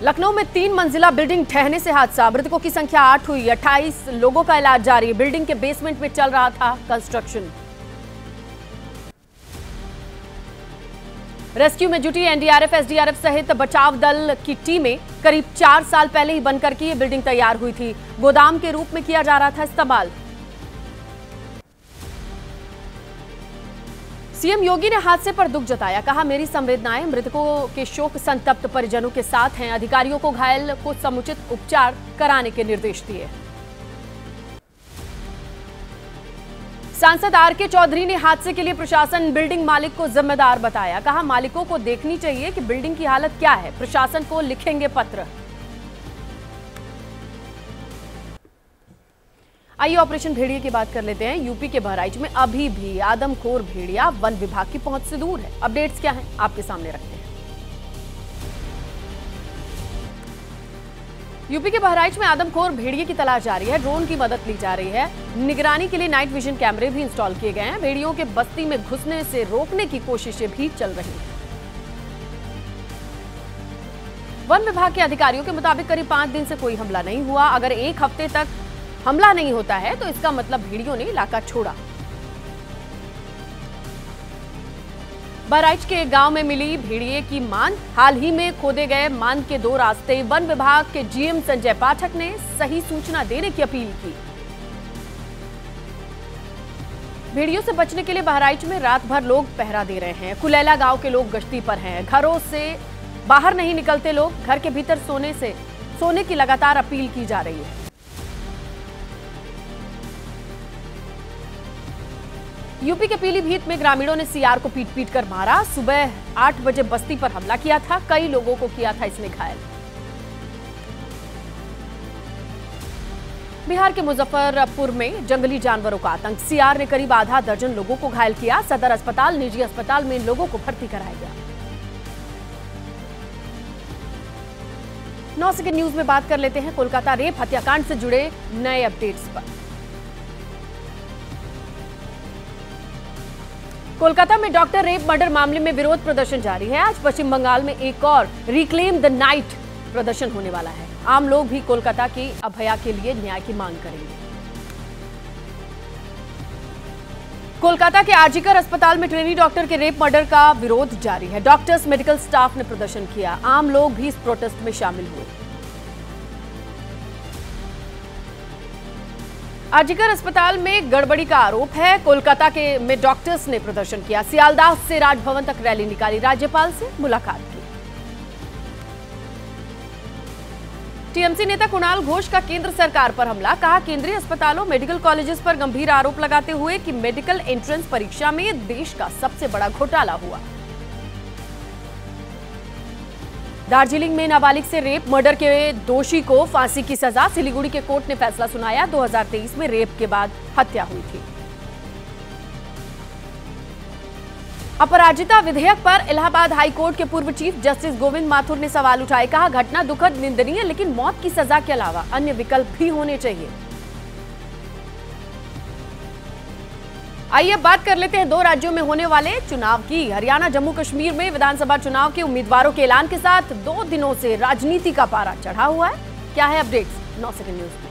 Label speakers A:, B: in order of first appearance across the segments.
A: लखनऊ में 3 मंजिला बिल्डिंग ढहने से हादसा, मृतकों की संख्या 8 हुई। 28 लोगों का इलाज जारी। बिल्डिंग के बेसमेंट में चल रहा था कंस्ट्रक्शन। रेस्क्यू में जुटी एनडीआरएफ, एसडीआरएफ सहित बचाव दल की टीमें करीब 4 साल पहले ही बनकर की ये बिल्डिंग तैयार हुई थी। गोदाम के रूप में किया जा रहा था इस्तेमाल। सीएम योगी ने हादसे पर दुख जताया, कहा मेरी संवेदनाएं मृतकों के शोक संतप्त परिजनों के साथ हैं। अधिकारियों को घायल को समुचित उपचार कराने के निर्देश दिए। सांसद आर के चौधरी ने हादसे के लिए प्रशासन, बिल्डिंग मालिक को जिम्मेदार बताया। कहा मालिकों को देखनी चाहिए कि बिल्डिंग की हालत क्या है, प्रशासन को लिखेंगे पत्र। आइए ऑपरेशन भेड़िया की बात कर लेते हैं। यूपी के बहराइच में अभी भी आदमखोर भेड़िया वन विभाग की पहुंच से दूर है। अपडेट्स क्या हैं आपके सामने रखते हैं। यूपी के बहराइच में आदमखोर भेड़िए की तलाश जारी है। ड्रोन की मदद ली जा रही है। निगरानी के लिए नाइट विजन कैमरे भी इंस्टॉल किए गए हैं। भेड़ियों के बस्ती में घुसने से रोकने की कोशिशें भी चल रही हैं। वन विभाग के अधिकारियों के मुताबिक करीब 5 दिन से कोई हमला नहीं हुआ। अगर एक हफ्ते तक हमला नहीं होता है तो इसका मतलब भेड़ियों ने इलाका छोड़ा। बहराइच के गांव में मिली भेड़िए की मांद, हाल ही में खोदे गए मांद के 2 रास्ते। वन विभाग के जीएम संजय पाठक ने सही सूचना देने की अपील की। भेड़ियों से बचने के लिए बहराइच में रात भर लोग पहरा दे रहे हैं। कुलैला गांव के लोग गश्ती पर हैं। घरों से बाहर नहीं निकलते लोग। घर के भीतर सोने की लगातार अपील की जा रही है। यूपी के पीलीभीत में ग्रामीणों ने सीआर को पीट कर मारा। सुबह 8 बजे बस्ती पर हमला किया था। कई लोगों को किया था इसने घायल। बिहार के मुजफ्फरपुर में जंगली जानवरों का आतंक। सीआर ने करीब आधा दर्जन लोगों को घायल किया। सदर अस्पताल, निजी अस्पताल में इन लोगों को भर्ती कराया गया। 9 सेकंड न्यूज में बात कर लेते हैं कोलकाता रेप हत्याकांड से जुड़े नए अपडेट्स पर। कोलकाता में डॉक्टर रेप मर्डर मामले में विरोध प्रदर्शन जारी है। आज पश्चिम बंगाल में एक और रिक्लेम द नाइट प्रदर्शन होने वाला है। आम लोग भी कोलकाता की अभया के लिए न्याय की मांग करेंगे। कोलकाता के आरजीकर अस्पताल में ट्रेनी डॉक्टर के रेप मर्डर का विरोध जारी है। डॉक्टर्स, मेडिकल स्टाफ ने प्रदर्शन किया। आम लोग भी इस प्रोटेस्ट में शामिल हुए। आरजीकर अस्पताल में गड़बड़ी का आरोप है। कोलकाता में डॉक्टर्स ने प्रदर्शन किया। सियालदाह से राजभवन तक रैली निकाली। राज्यपाल से मुलाकात की। टीएमसी नेता कुणाल घोष का केंद्र सरकार पर हमला। कहा केंद्रीय अस्पतालों, मेडिकल कॉलेजेस पर गंभीर आरोप लगाते हुए कि मेडिकल एंट्रेंस परीक्षा में देश का सबसे बड़ा घोटाला हुआ। दार्जिलिंग में नाबालिग से रेप मर्डर के दोषी को फांसी की सजा। सिलीगुड़ी के कोर्ट ने फैसला सुनाया। 2023 में रेप के बाद हत्या हुई थी। अपराजिता विधेयक पर इलाहाबाद हाई कोर्ट के पूर्व चीफ जस्टिस गोविंद माथुर ने सवाल उठाए। कहा घटना दुखद, निंदनीय, लेकिन मौत की सजा के अलावा अन्य विकल्प भी होने चाहिए। आइए बात कर लेते हैं 2 राज्यों में होने वाले चुनाव की। हरियाणा, जम्मू कश्मीर में विधानसभा चुनाव के उम्मीदवारों के ऐलान के साथ 2 दिनों से राजनीति का पारा चढ़ा हुआ है। क्या है अपडेट्स 9 सेकंड न्यूज में।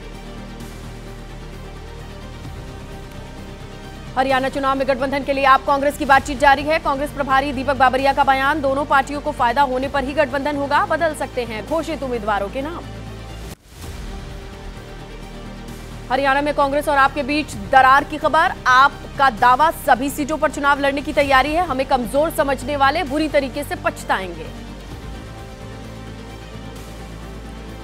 A: हरियाणा चुनाव में गठबंधन के लिए आप कांग्रेस की बातचीत जारी है। कांग्रेस प्रभारी दीपक बाबरिया का बयान, दोनों पार्टियों को फायदा होने पर ही गठबंधन होगा, बदल सकते हैं घोषित उम्मीदवारों के नाम। हरियाणा में कांग्रेस और आप के बीच दरार की खबर। आप का दावा सभी सीटों पर चुनाव लड़ने की तैयारी है। हमें कमजोर समझने वाले बुरी तरीके से पछताएंगे।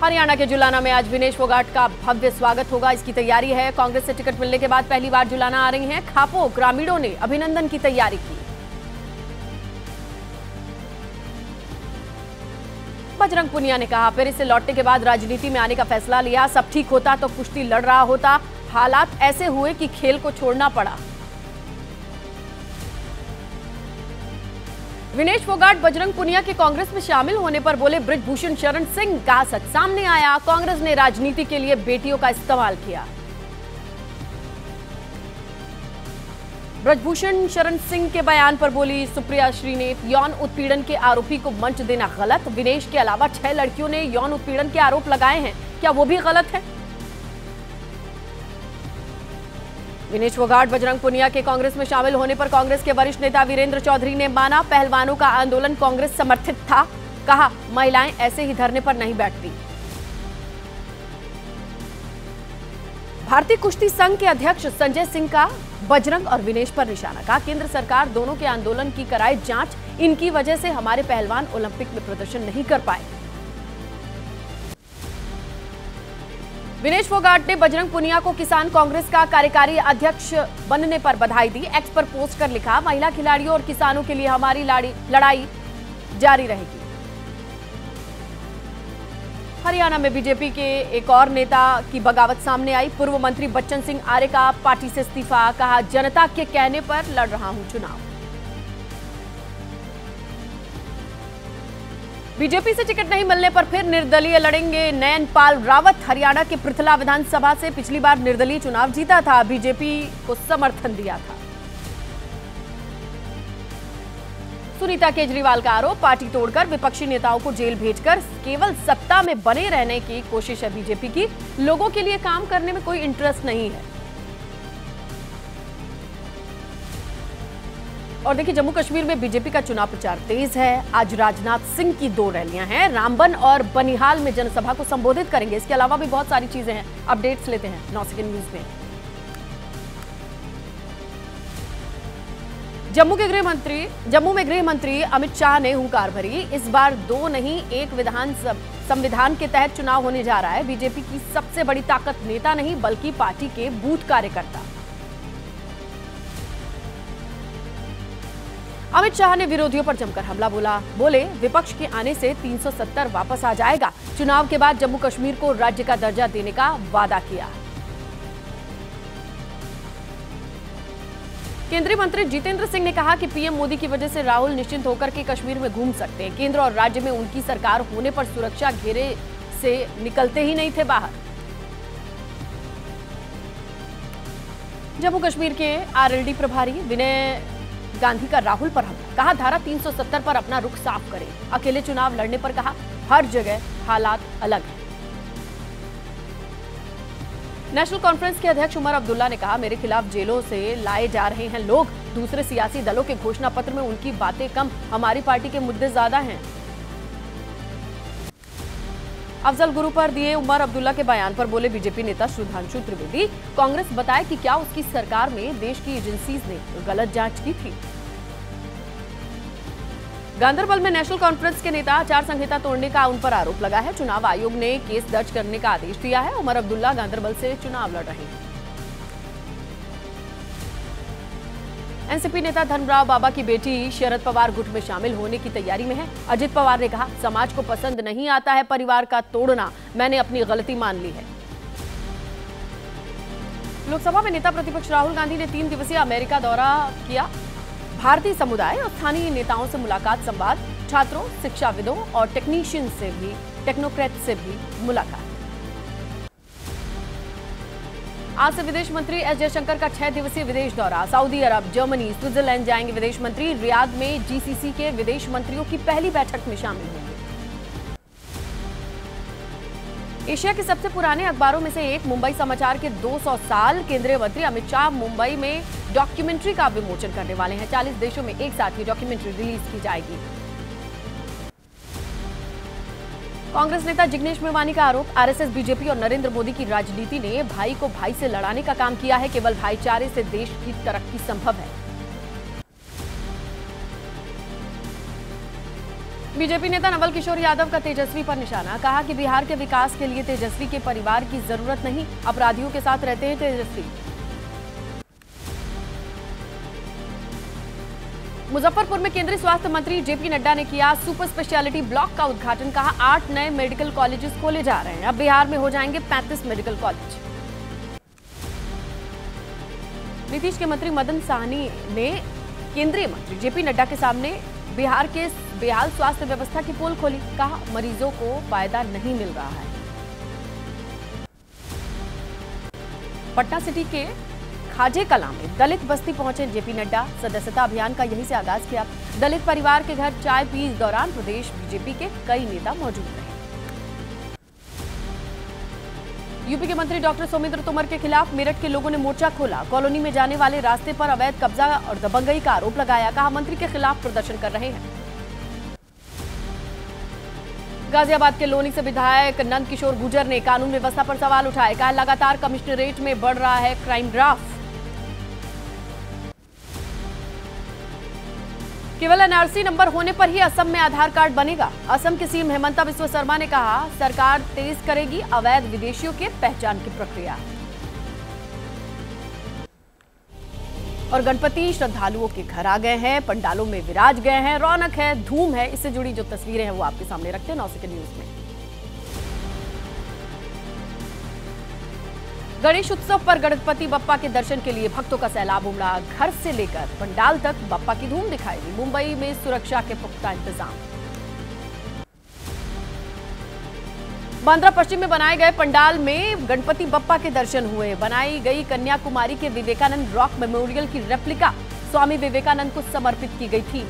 A: हरियाणा के जुलाना में आज विनेश फोगाट का भव्य स्वागत होगा, इसकी तैयारी है। कांग्रेस से टिकट मिलने के बाद पहली बार जुलाना आ रही हैं खापो। ग्रामीणों ने अभिनंदन की तैयारी की। बजरंग पुनिया ने कहा पेरिस से लौटने के बाद राजनीति में आने का फैसला लिया। सब ठीक होता तो कुश्ती लड़ रहा होता। हालात ऐसे हुए कि खेल को छोड़ना पड़ा। विनेश फोगाट बजरंग पुनिया के कांग्रेस में शामिल होने पर बोले बृजभूषण शरण सिंह। कहा सच सामने आया, कांग्रेस ने राजनीति के लिए बेटियों का इस्तेमाल किया। ब्रजभूषण शरण सिंह के बयान पर बोली सुप्रिया श्रीनेत, यौन उत्पीड़न के आरोपी को मंच देना गलत। विनेश के अलावा 6 लड़कियों ने यौन उत्पीड़न के आरोप लगाए हैं, क्या वो भी गलत है? विनेश फोगाट बजरंग पुनिया के कांग्रेस में शामिल होने पर कांग्रेस के वरिष्ठ नेता वीरेंद्र चौधरी ने माना, पहलवानों का आंदोलन कांग्रेस समर्थित था। कहा, महिलाएं ऐसे ही धरने पर नहीं बैठती। भारतीय कुश्ती संघ के अध्यक्ष संजय सिंह का बजरंग और विनेश पर निशाना। कहा, केंद्र सरकार दोनों के आंदोलन की कराए जांच, इनकी वजह से हमारे पहलवान ओलंपिक में प्रदर्शन नहीं कर पाए। विनेश फोगाट ने बजरंग पुनिया को किसान कांग्रेस का कार्यकारी अध्यक्ष बनने पर बधाई दी। एक्स पर पोस्ट कर लिखा, महिला खिलाड़ियों और किसानों के लिए हमारी लड़ाई जारी रहेगी। हरियाणा में बीजेपी के एक और नेता की बगावत सामने आई। पूर्व मंत्री बच्चन सिंह आर्य का पार्टी से इस्तीफा। कहा, जनता के कहने पर लड़ रहा हूं चुनाव। बीजेपी से टिकट नहीं मिलने पर फिर निर्दलीय लड़ेंगे नयनपाल रावत। हरियाणा के पृथला विधानसभा से पिछली बार निर्दलीय चुनाव जीता था, बीजेपी को समर्थन दिया था। सुनीता केजरीवाल का आरोप, पार्टी तोड़कर विपक्षी नेताओं को जेल भेजकर केवल सत्ता में बने रहने की कोशिश है बीजेपी की। लोगों के लिए काम करने में कोई इंटरेस्ट नहीं है। और देखिए, जम्मू कश्मीर में बीजेपी का चुनाव प्रचार तेज है। आज राजनाथ सिंह की 2 रैलियां हैं। रामबन और बनिहाल में जनसभा को संबोधित करेंगे। इसके अलावा भी बहुत सारी चीजें हैं। अपडेट्स लेते हैं 9 सेकंड न्यूज में। जम्मू में गृह मंत्री अमित शाह ने हुंकार भरी। इस बार 2 नहीं 1 संविधान के तहत चुनाव होने जा रहा है। बीजेपी की सबसे बड़ी ताकत नेता नहीं बल्कि पार्टी के बूथ कार्यकर्ता। अमित शाह ने विरोधियों पर जमकर हमला बोले विपक्ष के आने से 370 वापस आ जाएगा। चुनाव के बाद जम्मू कश्मीर को राज्य का दर्जा देने का वादा किया। केंद्रीय मंत्री जितेंद्र सिंह ने कहा कि पीएम मोदी की वजह से राहुल निश्चिंत होकर के कश्मीर में घूम सकते हैं। केंद्र और राज्य में उनकी सरकार होने पर सुरक्षा घेरे से निकलते ही नहीं थे बाहर। जम्मू कश्मीर के आरएलडी प्रभारी विनय गांधी का राहुल पर हमला। कहा, धारा 370 पर अपना रुख साफ करें। अकेले चुनाव लड़ने पर कहा, हर जगह हालात अलग हैं। नेशनल कॉन्फ्रेंस के अध्यक्ष उमर अब्दुल्ला ने कहा, मेरे खिलाफ जेलों से लाए जा रहे हैं लोग। दूसरे सियासी दलों के घोषणा पत्र में उनकी बातें कम, हमारी पार्टी के मुद्दे ज्यादा हैं। अफजल गुरु पर दिए उमर अब्दुल्ला के बयान पर बोले बीजेपी नेता सुधांशु त्रिवेदी, कांग्रेस बताए कि क्या उसकी सरकार में देश की एजेंसीज ने गलत जांच की थी। गांदरबल में नेशनल कॉन्फ्रेंस के नेता आचार संहिता तोड़ने का उन पर आरोप लगा है। चुनाव आयोग ने केस दर्ज करने का आदेश दिया है। उमर अब्दुल्ला गांदरबल से चुनाव लड़ रहे हैं। एनसीपी नेता धर्मराव बाबा की बेटी शरद पवार गुट में शामिल होने की तैयारी में है। अजित पवार ने कहा, समाज को पसंद नहीं आता है परिवार का तोड़ना, मैंने अपनी गलती मान ली है। लोकसभा में नेता प्रतिपक्ष राहुल गांधी ने 3 दिवसीय अमेरिका दौरा किया। भारतीय समुदाय और स्थानीय नेताओं से मुलाकात, संवाद, छात्रों, शिक्षाविदों और टेक्नोक्रेट से भी मुलाकात। आज से विदेश मंत्री एस जयशंकर का 6 दिवसीय विदेश दौरा। सऊदी अरब, जर्मनी, स्विट्जरलैंड जाएंगे विदेश मंत्री। रियाद में जीसीसी के विदेश मंत्रियों की पहली बैठक में शामिल होंगे। एशिया के सबसे पुराने अखबारों में से एक मुंबई समाचार के 200 साल। केंद्रीय मंत्री अमित शाह मुंबई में डॉक्यूमेंट्री का विमोचन करने वाले हैं। 40 देशों में एक साथ ये डॉक्यूमेंट्री रिलीज की जाएगी। कांग्रेस नेता जिग्नेश मेवानी का आरोप, आरएसएस, बीजेपी और नरेंद्र मोदी की राजनीति ने भाई को भाई से लड़ाने का काम किया है। केवल भाईचारे से देश की तरक्की संभव है। बीजेपी नेता नवल किशोर यादव का तेजस्वी पर निशाना। कहा कि बिहार के विकास के लिए तेजस्वी के परिवार की जरूरत नहीं, अपराधियों के साथ रहते हैं तेजस्वी। मुजफ्फरपुर में केंद्रीय स्वास्थ्य मंत्री जेपी नड्डा ने किया सुपर स्पेशलिटी ब्लॉक का उद्घाटन। कहा, 8 नए मेडिकल कॉलेजेस खोले जा रहे हैं। अब बिहार में हो जाएंगे 35 मेडिकल कॉलेज। नीतीश के मंत्री मदन साहनी ने केंद्रीय मंत्री जेपी नड्डा के सामने बिहार के बेहाल स्वास्थ्य व्यवस्था की पोल खोली। कहा, मरीजों को फायदा नहीं मिल रहा है। पटना सिटी के खाजे कलां में दलित बस्ती पहुंचे जेपी नड्डा। सदस्यता अभियान का यहीं से आगाज किया। दलित परिवार के घर चाय पी इस दौरान प्रदेश बीजेपी के कई नेता मौजूद रहे। यूपी के मंत्री डॉक्टर सोमेंद्र तोमर के खिलाफ मेरठ के लोगों ने मोर्चा खोला। कॉलोनी में जाने वाले रास्ते पर अवैध कब्जा और दबंगई का आरोप लगाया। कहा, मंत्री के खिलाफ प्रदर्शन कर रहे हैं। गाजियाबाद के लोनी से विधायक नंद किशोर गुर्जर ने कानून व्यवस्था पर सवाल उठाए। कहा, लगातार कमिश्नरेट में बढ़ रहा है क्राइम ग्राफ। केवल एनआरसी नंबर होने पर ही असम में आधार कार्ड बनेगा। असम के सीएम हेमंता बिस्वा शर्मा ने कहा, सरकार तेज करेगी अवैध विदेशियों के पहचान की प्रक्रिया। और गणपति श्रद्धालुओं के घर आ गए हैं, पंडालों में विराज गए हैं, रौनक है, धूम है। इससे जुड़ी जो तस्वीरें हैं वो आपके सामने रखते हैं 9 सेकंड न्यूज में। गणेश उत्सव पर गणपति बप्पा के दर्शन के लिए भक्तों का सैलाब उमड़ा। घर से लेकर पंडाल तक बप्पा की धूम दिखाई दी। मुंबई में सुरक्षा के पुख्ता इंतजाम। बांद्रा पश्चिम में बनाए गए पंडाल में गणपति बप्पा के दर्शन हुए। बनाई गई कन्याकुमारी के विवेकानंद रॉक मेमोरियल की रेप्लिका स्वामी विवेकानंद को समर्पित की गई थी।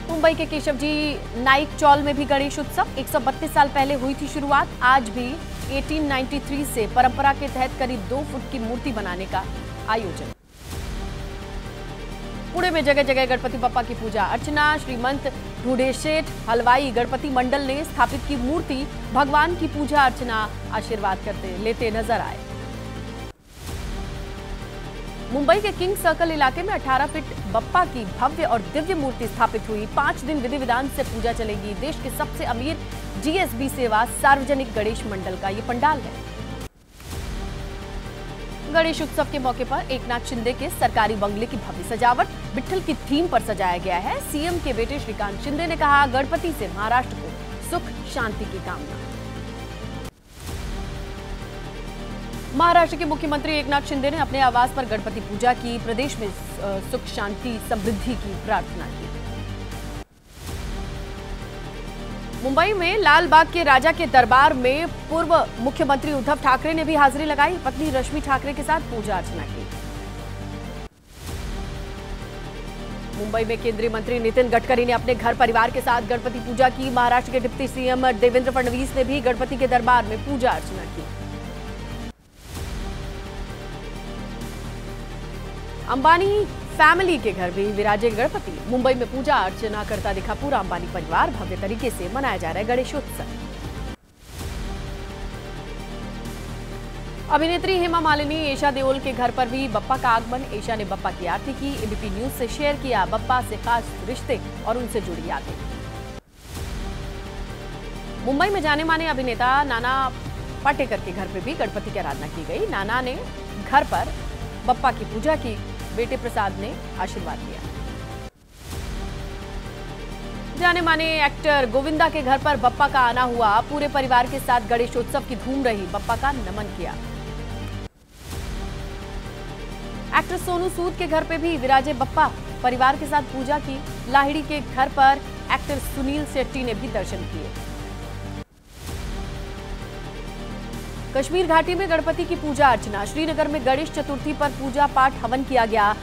A: मुंबई के केशवजी नाइक चौल में भी गणेश उत्सव 132 साल पहले हुई थी शुरुआत। आज भी 1893 से परंपरा के तहत करीब 2 फुट की मूर्ति बनाने का आयोजन। पुणे में जगह जगह गणपति बप्पा की पूजा अर्चना। श्रीमंत ढूंढेशेठ हलवाई गणपति मंडल ने स्थापित की मूर्ति। भगवान की पूजा अर्चना आशीर्वाद लेते नजर आए। मुंबई के किंग सर्कल इलाके में 18 फीट बप्पा की भव्य और दिव्य मूर्ति स्थापित हुई। 5 दिन विधि विधान से पूजा चलेगी। देश के सबसे अमीर जीएसबी सेवा सार्वजनिक गणेश मंडल का ये पंडाल है। गणेश उत्सव के मौके पर एकनाथ शिंदे के सरकारी बंगले की भव्य सजावट विट्ठल की थीम पर सजाया गया है। सीएम के बेटे श्रीकांत शिंदे ने कहा, गणपति से महाराष्ट्र को सुख शांति की कामना। महाराष्ट्र के मुख्यमंत्री एकनाथ शिंदे ने अपने आवास पर गणपति पूजा की। प्रदेश में सुख शांति समृद्धि की प्रार्थना की। मुंबई में लाल बाग के राजा के दरबार में पूर्व मुख्यमंत्री उद्धव ठाकरे ने भी हाजिरी लगाई। पत्नी रश्मि ठाकरे के साथ पूजा अर्चना की। मुंबई में केंद्रीय मंत्री नितिन गडकरी ने अपने घर परिवार के साथ गणपति पूजा की। महाराष्ट्र के डिप्टी सीएम देवेंद्र फडणवीस ने भी गणपति के दरबार में पूजा अर्चना की। अंबानी फैमिली के घर भी विराजे गणपति। मुंबई में पूजा अर्चना करता दिखा पूरा अंबानी परिवार। भव्य तरीके से मनाया जा रहा है गणेशोत्सव। अभिनेत्री हेमा मालिनी ईशा देओल के घर पर भी बप्पा का आगमन। ईशा ने बप्पा की आरती की। एबीपी न्यूज से शेयर किया बप्पा से खास रिश्ते और उनसे जुड़ी यादें। मुंबई में जाने माने अभिनेता नाना पाटेकर के घर पर भी गणपति की आराधना की गई। नाना ने घर पर बप्पा की पूजा की। बेटे प्रसाद ने आशीर्वाद दिया। जाने माने एक्टर गोविंदा के घर पर बप्पा का आना हुआ। पूरे परिवार के साथ गणेशोत्सव की धूम रही। बप्पा का नमन किया। एक्टर सोनू सूद के घर पे भी विराजे बप्पा। परिवार के साथ पूजा की। लाहिड़ी के घर पर एक्टर सुनील शेट्टी ने भी दर्शन किए। कश्मीर घाटी में गणपति की पूजा अर्चना। श्रीनगर में गणेश चतुर्थी पर पूजा पाठ हवन किया गया।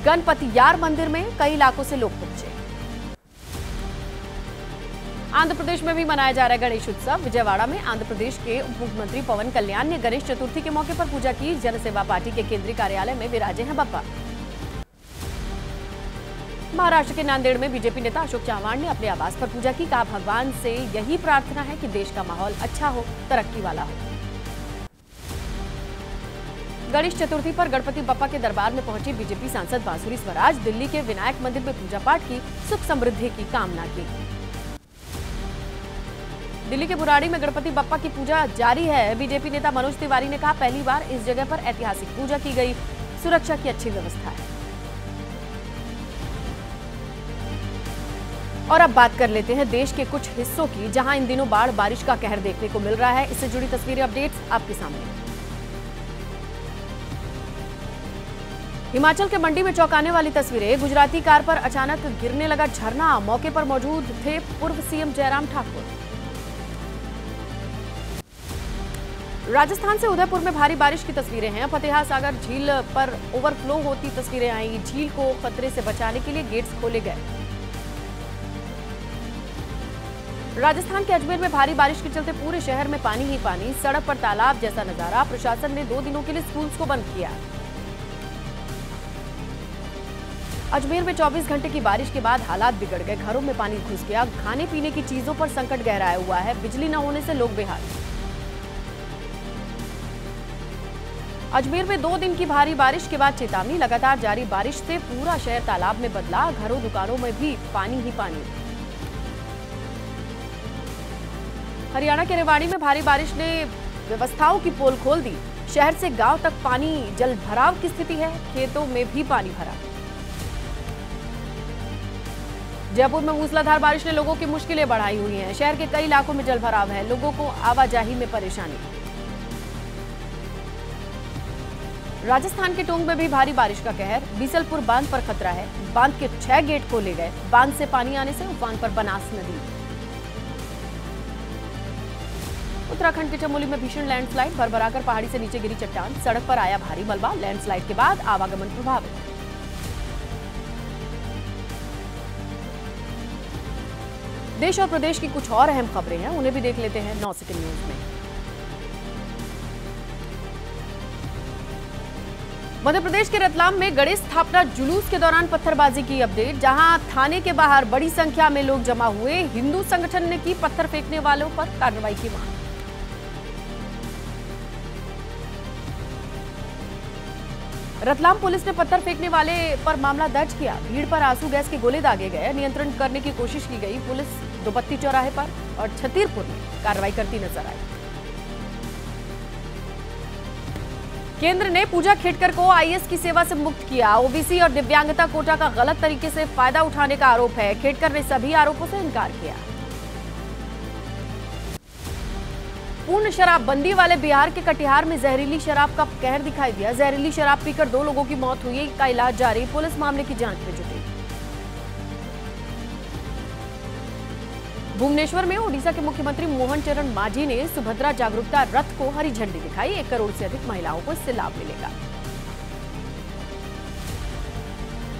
A: गणपति यार मंदिर में कई इलाकों से लोग पहुंचे। आंध्र प्रदेश में भी मनाया जा रहा है गणेश उत्सव। विजयवाड़ा में आंध्र प्रदेश के उप मुख्यमंत्री पवन कल्याण ने गणेश चतुर्थी के मौके पर पूजा की। जनसेवा पार्टी के केंद्रीय कार्यालय में विराजे हैं बप्पा। महाराष्ट्र के नांदेड़ में बीजेपी नेता अशोक चव्हाण ने अपने आवास पर पूजा की। कहा, भगवान से यही प्रार्थना है कि देश का माहौल अच्छा हो, तरक्की वाला हो। गणेश चतुर्थी पर गणपति बप्पा के दरबार में पहुंची बीजेपी सांसद बांसुरी स्वराज। दिल्ली के विनायक मंदिर में पूजा पाठ की। सुख समृद्धि की कामना की। दिल्ली के बुराड़ी में गणपति बप्पा की पूजा जारी है। बीजेपी नेता मनोज तिवारी ने कहा, पहली बार इस जगह पर ऐतिहासिक पूजा की गई। सुरक्षा की अच्छी व्यवस्था है। और अब बात कर लेते हैं देश के कुछ हिस्सों की, जहां इन दिनों बाढ़ बारिश का कहर देखने को मिल रहा है। इससे जुड़ी तस्वीरें अपडेट्स आपके सामने। हिमाचल के मंडी में चौंकाने वाली तस्वीरें। गुजराती कार पर अचानक गिरने लगा झरना। मौके पर मौजूद थे पूर्व सीएम जयराम ठाकुर। राजस्थान से उदयपुर में भारी बारिश की तस्वीरें हैं। फतेहा सागर झील पर ओवरफ्लो होती तस्वीरें आई। झील को खतरे से बचाने के लिए गेट्स खोले गए। राजस्थान के अजमेर में भारी बारिश के चलते पूरे शहर में पानी ही पानी, सड़क पर तालाब जैसा नजारा। प्रशासन ने 2 दिनों के लिए स्कूल्स को बंद किया। अजमेर में 24 घंटे की बारिश के बाद हालात बिगड़ गए। घरों में पानी घुस गया। खाने पीने की चीजों पर संकट गहराया हुआ है। बिजली न होने से लोग बेहाल। अजमेर में 2 दिन की भारी बारिश के बाद चेतावनी। लगातार जारी बारिश से पूरा शहर तालाब में बदला। घरों दुकानों में भी पानी ही पानी। हरियाणा के रेवाड़ी में भारी बारिश ने व्यवस्थाओं की पोल खोल दी। शहर से गांव तक पानी जल भराव की स्थिति है। खेतों में भी पानी भरा। जयपुर में मूसलाधार बारिश ने लोगों की मुश्किलें बढ़ाई हुई हैं। शहर के कई इलाकों में जल भराव है। लोगों को आवाजाही में परेशानी। राजस्थान के टोंक में भी भारी बारिश का कहर। बीसलपुर बांध पर खतरा है। बांध के 6 गेट खोले गए। बांध से पानी आने से उफान पर बनास नदी। उत्तराखंड के चमोली में भीषण लैंडस्लाइड। भरभराकर पहाड़ी से नीचे गिरी चट्टान। सड़क पर आया भारी मलबा। लैंडस्लाइड के बाद आवागमन प्रभावित। देश और प्रदेश की कुछ और अहम खबरें हैं, उन्हें भी देख लेते हैं 9 सेकंड न्यूज में। मध्य प्रदेश के रतलाम में गणेश स्थापना जुलूस के दौरान पत्थरबाजी की अपडेट। जहां थाने के बाहर बड़ी संख्या में लोग जमा हुए। हिंदू संगठन ने की पत्थर फेंकने वालों पर कार्रवाई की मांग। रतलाम पुलिस ने पत्थर फेंकने वाले पर मामला दर्ज किया। भीड़ पर आंसू गैस के गोले दागे गए। नियंत्रण करने की कोशिश की गई। पुलिस दोबत्ती चौराहे पर और छतरपुर में कार्रवाई करती नजर आई। केंद्र ने पूजा खेडकर को आईएएस की सेवा से मुक्त किया। ओबीसी और दिव्यांगता कोटा का गलत तरीके से फायदा उठाने का आरोप है। खेडकर ने सभी आरोपों से इनकार किया। पूर्ण शराबबंदी वाले बिहार के कटिहार में जहरीली शराब का कहर दिखाई दिया। जहरीली शराब पीकर 2 लोगों की मौत हुई। का इलाज जारी। पुलिस मामले की जांच में जुटी। भुवनेश्वर में ओडिशा के मुख्यमंत्री मोहन चरण मांझी ने सुभद्रा जागरूकता रथ को हरी झंडी दिखाई। 1 करोड़ से अधिक महिलाओं को इससे लाभ मिलेगा।